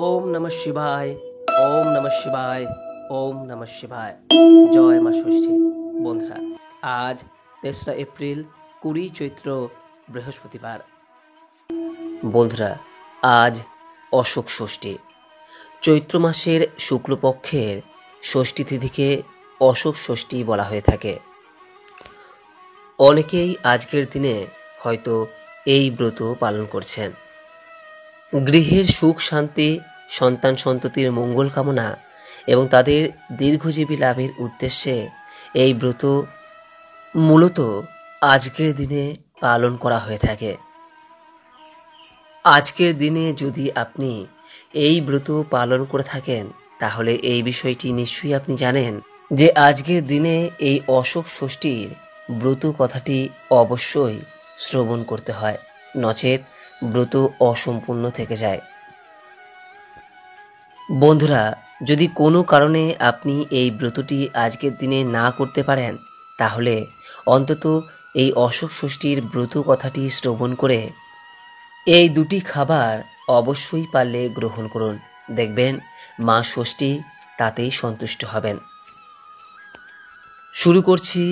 ওম নমঃ শিবায়, ওম নমঃ শিবায়, ওম নমঃ শিবায়। জয় মা ষষ্ঠী। বন্ধুরা, আজ 3রা এপ্রিল, 20 চৈত্র, বৃহস্পতিবার। বন্ধুরা, আজ অশোক ষষ্ঠী। চৈত্র মাসের শুক্লপক্ষের ষষ্ঠী তিথিকে অশোক ষষ্ঠী বলা হয়ে থাকে। অনেকেই আজকের দিনে হয়তো এই ব্রত পালন করছেন। গৃহের সুখ শান্তি, সন্তান সন্ততির মঙ্গল কামনা এবং তাদের দীর্ঘজীবী লাভের উদ্দেশ্যে এই ব্রত মূলত আজকের দিনে পালন করা হয়ে থাকে। আজকের দিনে যদি আপনি এই ব্রত পালন করে থাকেন, তাহলে এই বিষয়টি নিশ্চয়ই আপনি জানেন যে আজকের দিনে এই অশোক ষষ্ঠীর ব্রত কথাটি অবশ্যই শ্রবণ করতে হয়, নচেত ব্রত অসম্পূর্ণ থেকে যায়। বন্ধুরা, যদি কোনো কারণে আপনি এই ব্রতটি আজকের দিনে না করতে পারেন, তাহলে অন্তত এই অশোক ষষ্ঠীর ব্রত কথাটি শ্রবণ করে এই দুটি খাবার অবশ্যই পারলে গ্রহণ করুন। দেখবেন মা ষষ্ঠী তাতেই সন্তুষ্ট হবেন। শুরু করছি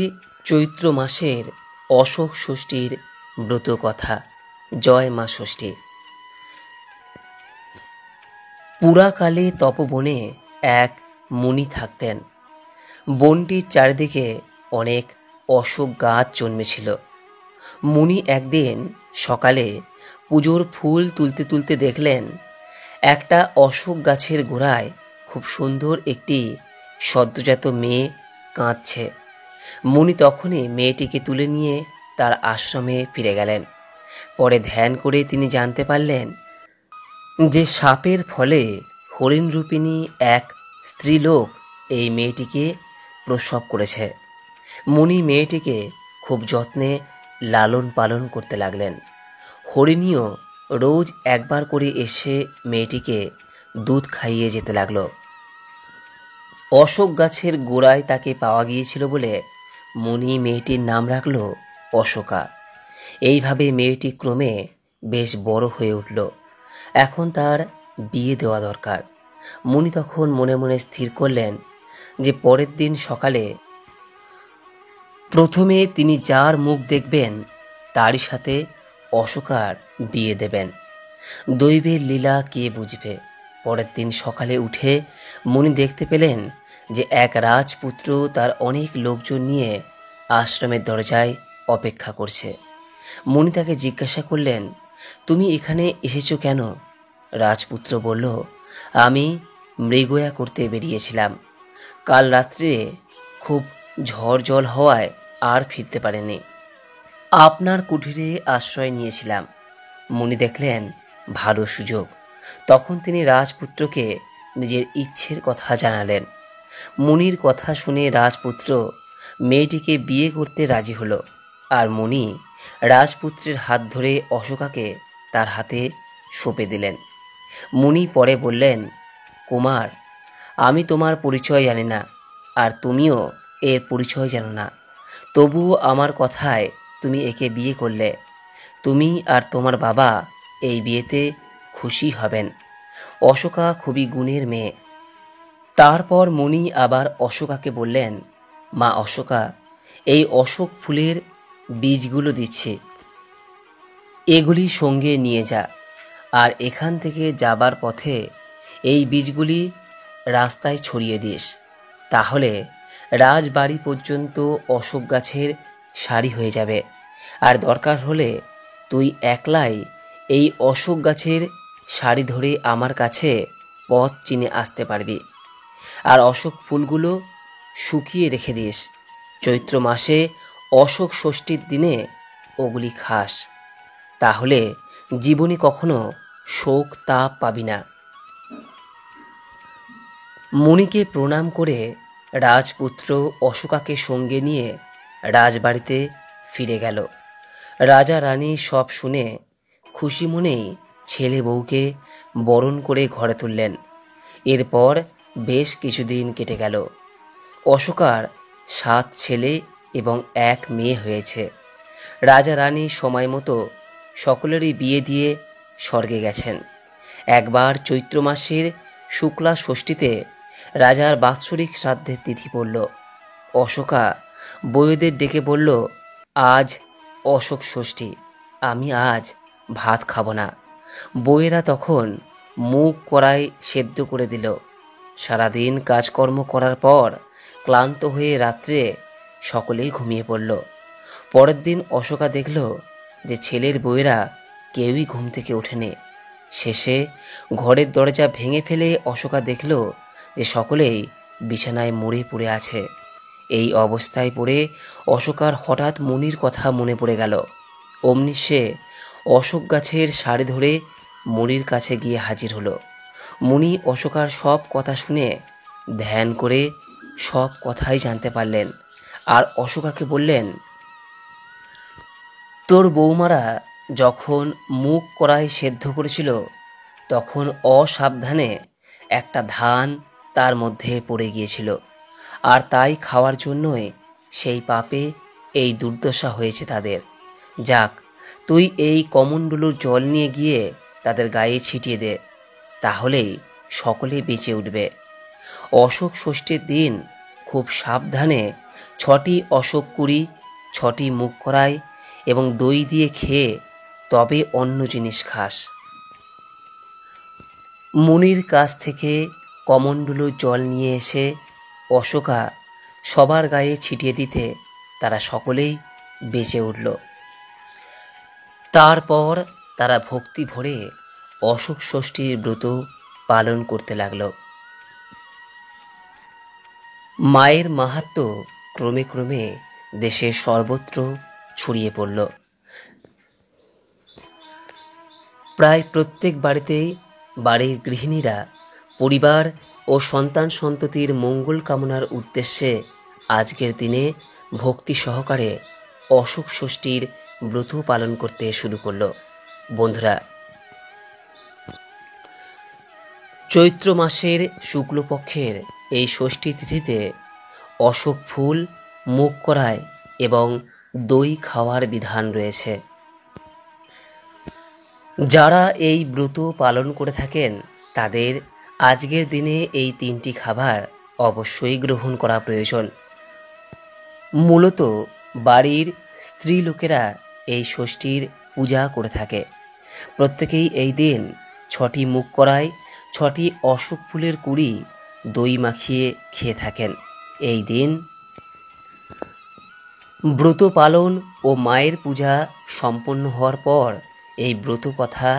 চৈত্র মাসের অশোক ষষ্ঠীর ব্রত কথা। জয় মা ষষ্ঠী। পুরাকালে তপবনে এক মুনি থাকতেন। বনটির চারিদিকে অনেক অশোক গাছ জন্মেছিল। মুনি একদিন সকালে পুজোর ফুল তুলতে তুলতে দেখলেন একটা অশোক গাছের গোড়ায় খুব সুন্দর একটি সদ্যজাত মেয়ে কাঁদছে। মুনি তখনই মেয়েটিকে তুলে নিয়ে তার আশ্রমে ফিরে গেলেন। পরে ধ্যান করে তিনি জানতে পারলেন যে শাপের ফলে হরিণরূপিণী এক স্ত্রীলোক এই মেয়েটিকে প্রসব করেছে। মুনি মেয়েটিকে খুব যত্নে লালন পালন করতে লাগলেন। হরিণীও রোজ একবার করে এসে মেয়েটিকে দুধ খাইয়ে যেতে লাগলো। অশোক গাছের গোড়ায় তাকে পাওয়া গিয়েছিল বলে মুনি মেয়েটির নাম রাখল অশোকা। এইভাবে মেয়েটি ক্রমে বেশ বড় হয়ে উঠল। এখন তার বিয়ে দেওয়া দরকার। মুনি তখন মনে মনে স্থির করলেন যে পরের দিন সকালে প্রথমে তিনি যার মুখ দেখবেন তারই সাথে অশোকার বিয়ে দেবেন। দৈবের লীলা কে বুঝবে। পরের দিন সকালে উঠে মুনি দেখতে পেলেন যে এক রাজপুত্র তার অনেক লোকজন নিয়ে আশ্রমের দরজায় অপেক্ষা করছে। মুনি তাকে জিজ্ঞাসা করলেন, তুমি এখানে এসেছো কেন? রাজপুত্র বলল, আমি মৃগয়া করতে বেরিয়েছিলাম। কাল রাত্রে খুব ঝড় জল হওয়ায় আর ফিরতে পারেনি। আপনার কুঠিরে আশ্রয় নিয়েছিলাম। মুনি দেখলেন ভালো সুযোগ। তখন তিনি রাজপুত্রকে নিজের ইচ্ছের কথা জানালেন। মুনির কথা শুনে রাজপুত্র মেয়েটিকে বিয়ে করতে রাজি হলো। আর মুনি রাজপুত্রের হাত ধরে অশোকাকে তার হাতে সঁপে দিলেন। মুনি পরে বললেন, কুমার, আমি তোমার পরিচয় জানি না, আর তুমিও এর পরিচয় জানো না। তবুও আমার কথায় তুমি একে বিয়ে করলে। তুমি আর তোমার বাবা এই বিয়েতে খুশি হবেন। অশোকা খুবই গুণের মেয়ে। তারপর মুনি আবার অশোকাকে বললেন, মা অশোকা, এই অশোক ফুলের বীজগুলো দিচ্ছি, এগুলি সঙ্গে নিয়ে যা। আর এখান থেকে যাবার পথে এই বীজগুলি রাস্তায় ছড়িয়ে দিস। তাহলে রাজবাড়ি পর্যন্ত অশোক গাছের সারি হয়ে যাবে। আর দরকার হলে তুই একলাই এই অশোক গাছের সারি ধরে আমার কাছে পথ চিনে আসতে পারবি। আর অশোক ফুলগুলো শুকিয়ে রেখে দিস। চৈত্র মাসে অশোক ষষ্ঠীর দিনে ওগুলি খাস। তাহলে জীবনে কখনো শোক তাপ পাবি না। মুনিকে প্রণাম করে রাজপুত্র অশোকাকে সঙ্গে নিয়ে রাজবাড়িতে ফিরে গেল। রাজা রানী সব শুনে খুশি মনেই ছেলে বউকে বরণ করে ঘরে তুললেন। এরপর বেশ কিছুদিন কেটে গেল। অশোকার 7 ছেলে এবং 1 মেয়ে হয়েছে। রাজা রানী সময় মতো সকলেরই বিয়ে দিয়ে স্বর্গে গেছেন। একবার চৈত্র মাসের শুক্লা ষষ্ঠীতে রাজার বাৎসরিক শ্রাদ্ধের তিথি পড়ল। অশোকা বউয়েদের ডেকে বলল, আজ অশোক ষষ্ঠী, আমি আজ ভাত খাবো না। বউয়েরা তখন মুগ কড়াই সেদ্ধ করে দিল। সারাদিন কাজকর্ম করার পর ক্লান্ত হয়ে রাত্রে সকলেই ঘুমিয়ে পড়ল। পরের দিন অশোকা দেখল যে ছেলের বউয়েরা কেউই ঘুম থেকে ওঠেনি। শেষে ঘরের দরজা ভেঙে ফেলে অশোকা দেখল যে সকলেই বিছানায় মরে পড়ে আছে। এই অবস্থায় পড়ে অশোকার হঠাৎ মুনির কথা মনে পড়ে গেল। অমনি সে অশোক গাছের সারি ধরে মুনির কাছে গিয়ে হাজির হলো। মুনি অশোকার সব কথা শুনে ধ্যান করে সব কথাই জানতে পারলেন। আর অশোকাকে বললেন, তোর বৌমারা যখন মুগ কড়াই সেদ্ধ করেছিল তখন অসাবধানে একটা ধান তার মধ্যে পড়ে গিয়েছিল, আর তাই খাওয়ার জন্যই সেই পাপে এই দুর্দশা হয়েছে তাদের। যাক, তুই এই কমণ্ডলুর জল নিয়ে গিয়ে তাদের গায়ে ছিটিয়ে দে, তাহলেই সকলে বেঁচে উঠবে। অশোক ষষ্ঠীর দিন খুব সাবধানে 6টি অশোক কুড়ি, 6টি মুগ কড়াই এবং দই দিয়ে খেয়ে তবে অন্য জিনিস খাস। মুনির কাছ থেকে কমণ্ডলু জল নিয়ে এসে অশোকা সবার গায়ে ছিটিয়ে দিতে তারা সকলেই বেঁচে উঠল। তারপর তারা ভক্তি ভরে অশোক ষষ্ঠীর ব্রত পালন করতে লাগল। মায়ের মাহাত্ম্য ক্রমে ক্রমে দেশের সর্বত্র ছড়িয়ে পড়ল। প্রায় প্রত্যেক বাড়িতেই বাড়ির গৃহিণীরা পরিবার ও সন্তান সন্ততির মঙ্গল কামনার উদ্দেশ্যে আজকের দিনে ভক্তি সহকারে অশোক ষষ্ঠীর ব্রত পালন করতে শুরু করল। বন্ধুরা, চৈত্র মাসের শুক্লপক্ষের এই ষষ্ঠী তিথিতে অশোক ফুল, মুগ কড়াই এবং দই খাওয়ার বিধান রয়েছে। যারা এই ব্রত পালন করে থাকেন তাদের আজকের দিনে এই 3টি খাবার অবশ্যই গ্রহণ করা প্রয়োজন। মূলত বাড়ির স্ত্রী লোকেরা এই ষষ্ঠীর পূজা করে থাকে। প্রত্যেকেই এই দিন 6টি মুগ কড়াই, 6টি অশোক ফুলের কুড়ি দই মাখিয়ে খেয়ে থাকেন। এই দিন ব্রত পালন ও মায়ের পূজা সম্পন্ন হওয়ার পর এই ব্রত কথা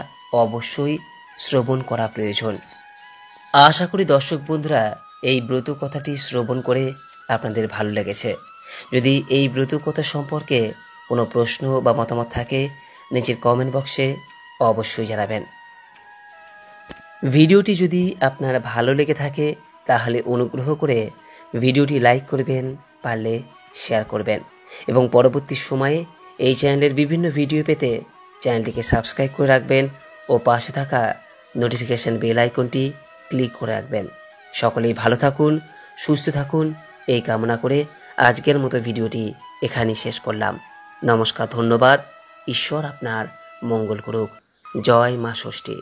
অবশ্যই শ্রবণ করা প্রয়োজন। আশা করি দর্শক বন্ধুরা এই ব্রত কথাটি শ্রবণ করে আপনাদের ভালো লেগেছে। যদি এই ব্রত কথা সম্পর্কে কোনো প্রশ্ন বা মতামত থাকে নিচের কমেন্ট বক্সে অবশ্যই জানাবেন। ভিডিওটি যদি আপনার ভালো লেগে থাকে তাহলে অনুগ্রহ করে ভিডিওটি লাইক করবেন, পারলে শেয়ার করবেন এবং পরবর্তী সময়ে এই চ্যানেলের বিভিন্ন ভিডিও পেতে চ্যানেলটিকে সাবস্ক্রাইব করে রাখবেন ও পাশে থাকা নোটিফিকেশন বেল আইকনটি ক্লিক করে রাখবেন। সকলেই ভালো থাকুন, সুস্থ থাকুন এই কামনা করে আজকের মতো ভিডিওটি এখানেই শেষ করলাম। নমস্কার, ধন্যবাদ। ঈশ্বর আপনার মঙ্গল করুক। জয় মা ষষ্ঠী।